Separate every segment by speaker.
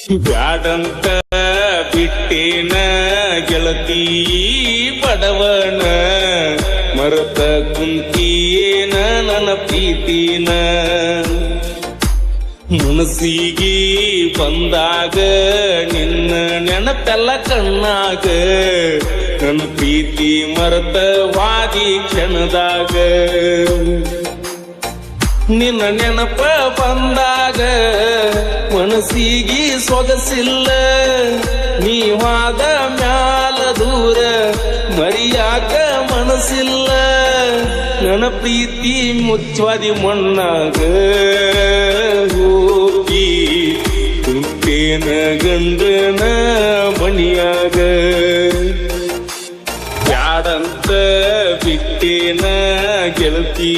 Speaker 1: ಬ್ಯಾಡಂತ ಬಿಟ್ಟೇನ ಗೆಳತಿ ಬಡವನ ಮರತ ಕುಂತಿಯೇನ ನನ್ನ ಪ್ರೀತಿನ ಮನಸ್ಸಿಗೆ ಬಂದಾಗ ನಿನ್ನ ನೆನಪೆಲ್ಲ ಕಣ್ಣಾಗ ನನ್ನ ಪ್ರೀತಿ ಮರತವಾಗಿ ಕ್ಷಣದಾಗ ನಿನ್ನ ನೆನಪ ಬಂದಾಗ ಮನಸ್ಸಿಗೆ ಸೊಗಸಿಲ್ಲ ನೀವಾದ ಮ್ಯಾಲ ದೂರ ಮರಿಯಾಕ ಮನಸ್ಸಿಲ್ಲ ನನ್ನ ಪ್ರೀತಿ ಮುಚ್ಚವಾದಿ ಮಣ್ಣಾಗ ಹೋಗಿ ಕುಂತೇನ ಗಂಡನ ಮಣಿಯಾಗ ಬ್ಯಾಡಂತ ಬಿಟ್ಟೇನ ಗೆಳತಿ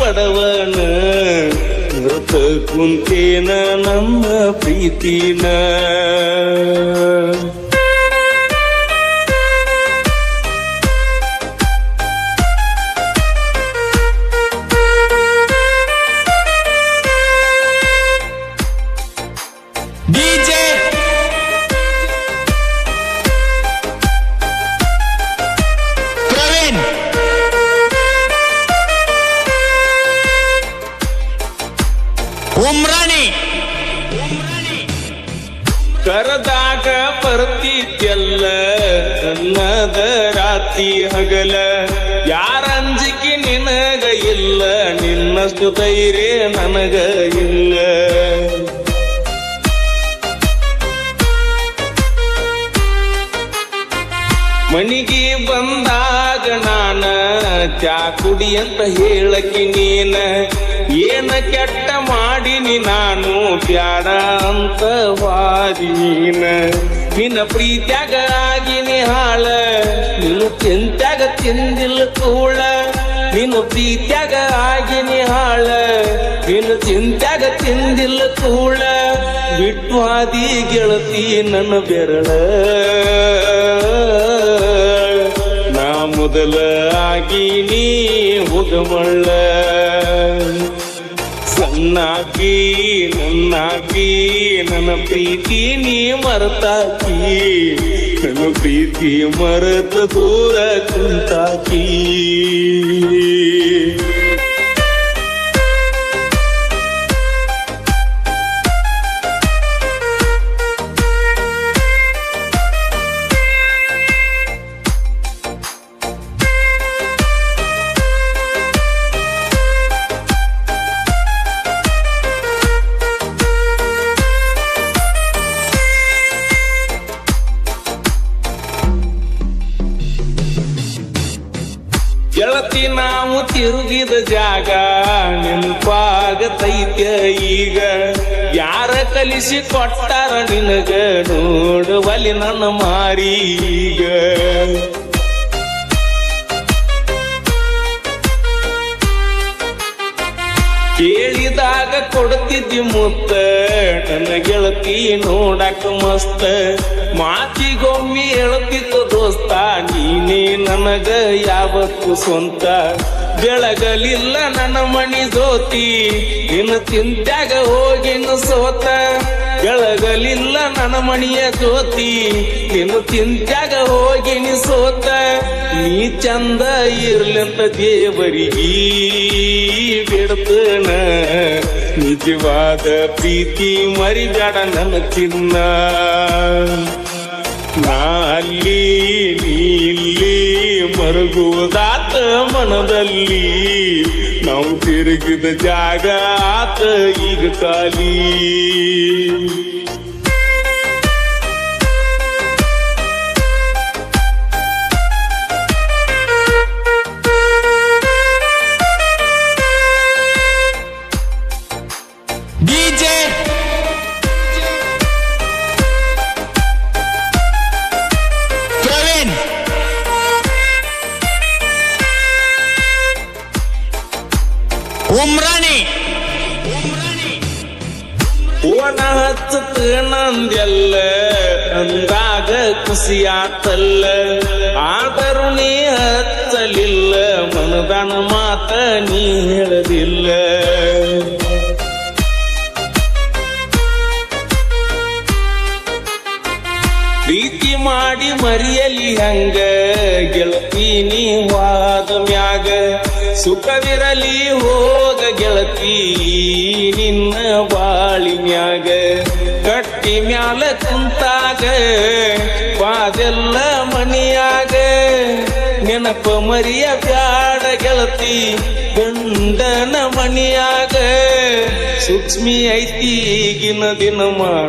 Speaker 1: ಬಡವನ ಮೃತ ಕುಂತೇನ ನಮ್ಮ ಪ್ರೀತಿನ
Speaker 2: ಉಮ್ರಾಣಿ
Speaker 1: ಕರದಾಗ ಬರ್ತಿದ್ಯಲ್ಲ ನನ್ನದ ರಾತ್ರಿ ಹಗಲ ಯಾರ ಅಂಜಿಕೆ ನಿನಗ ಇಲ್ಲ ನಿನ್ನಷ್ಟು ಧೈರ್ಯ ನನಗ ಇಲ್ಲ ಮನಿಗೆ ಬಂದಾಗ ನಾನ ಚಾ ಕುಡಿ ಅಂತ ಹೇಳಕಿ ನೀನ ಏನ ಕೆಟ್ಟ ಮಾಡಿನಿ ನಾನು ಬ್ಯಾಡ ಅಂತ ವಾದೀನ ನಿನ್ನ ಪ್ರೀತ್ಯಾಗ ಆಗಿನಿ ಹಾಳ ನಿನ್ನ ಚಿಂತ್ಯಾಗ ತಿಂದಿಲ್ಲ ಕೂಳ ನಿನ್ನ ಪ್ರೀತ್ಯಾಗ ಆಗಿನಿ ಹಾಳ ನಿನ್ನ ಚಿಂತ್ಯಾಗ ತಿಂದಿಲ್ಲ ಕೂಳ ಬಿಟ್ವಾದಿ ಗೆಳತಿ ನನ್ನ ಬೆರಳ ನಾ ಮೊದಲ ಆಗಿನಿ ಹೋಗಮಳ್ಳ ಸಣ್ಣಾಕಿ ನನ್ನಾಕಿ ನನ್ನ ಪ್ರೀತಿ ನೀ ಮರತಾಕಿ ನನ್ನ ಪ್ರೀತಿ ಮರತ ದೂರ ಕುಂತಾಕಿ ಗೆಳತಿ ನಾವು ತಿರುಗಿದ ಜಾಗ ನೆನಪಾಗತೈತ್ಯ ಈಗ ಯಾರ ಕಲಿಸಿ ಕೊಟ್ಟಾರ ನಿನಗ ನೋಡುವಲ್ಲಿ ನನ್ನ ಮಾರಿ ಈಗ ಕೇಳಿದಾಗ ಕೊಡ್ತಿದ್ದಿ ಮುತ್ತ ನನ್ನ ಗೆಳತಿ ನೋಡಕ ಮಸ್ತ ಮಾತಿಗೊಮ್ಮೆ ಹೇಳ್ತಿತ್ತು ದೋಸ್ತ ನೀನೇ ನನಗ ಯಾವತ್ತು ಸ್ವಂತ ಬೆಳಗಲಿಲ್ಲ ನನ್ನ ಮಣಿ ಜ್ಯೋತಿ ನಿನ್ನ ಚಿಂತ್ಯಾಗ ಹೋಗಿನ ಸೋತ ಬೆಳಗಲಿಲ್ಲ ನನ್ನ ಮಣಿಯ ಜ್ಯೋತಿ ನಿನ್ನ ಚಿಂತ್ಯಾಗ ಹೋಗಿನಿ ಸೋತ ನೀ ಚಂದ ಇರ್ಲಂತ ದೇವರಿಗೆ ಬಿಡ್ತನ ನಿಜವಾದ ಪ್ರೀತಿ ಮರಿಬೇಡ ನನ್ನ ಚಿನ್ನ ನಾ ಅಲ್ಲಿ ನೀ ಇಲ್ಲಿ ಮರುಗುವುದಾತ ಮನದಲ್ಲಿ ನಾವು ತಿರುಗಿದ ಜಾಗ ಆತ ಈಗ ಖಾಲಿ
Speaker 2: ಡಿಜೆ ಪ್ರವೀಣ್ ಉಮ್ರಾಣಿ
Speaker 1: ಓನ ಹಚ್ಚತ ನಂದೆಲ್ಲ ಅಂದಾಗ ಖುಷಿಯಾತಲ್ಲ ಆದರೂ ನೀ ಹಚ್ಚಲಿಲ್ಲ ಮನದಾನ ಮಾತ ನೀ ಹೇಳದಿಲ್ಲ ಮರಿಯಲಿ ಹಂಗ ಗೆಳತಿ ನೀ ವಾದ ಮ್ಯಾಗ ಸುಖವಿರಲಿ ಹೋಗ ಗೆಳತಿ ನಿನ್ನ ಬಾಳಿ ಮ್ಯಾಗ ಕಟ್ಟಿ ಮ್ಯಾಲ ಕುಂತಾಗ ವಾದೆಲ್ಲ ಮನಿಯಾಗ ನೆನಪ ಮರಿಯ ಬ್ಯಾಡ ಗೆಳತಿ ಗಂಡನ ಮನಿಯಾಗ ಸೂಕ್ಷ್ಮಿ ಐತಿ ಈಗಿನ ದಿನಮಾನ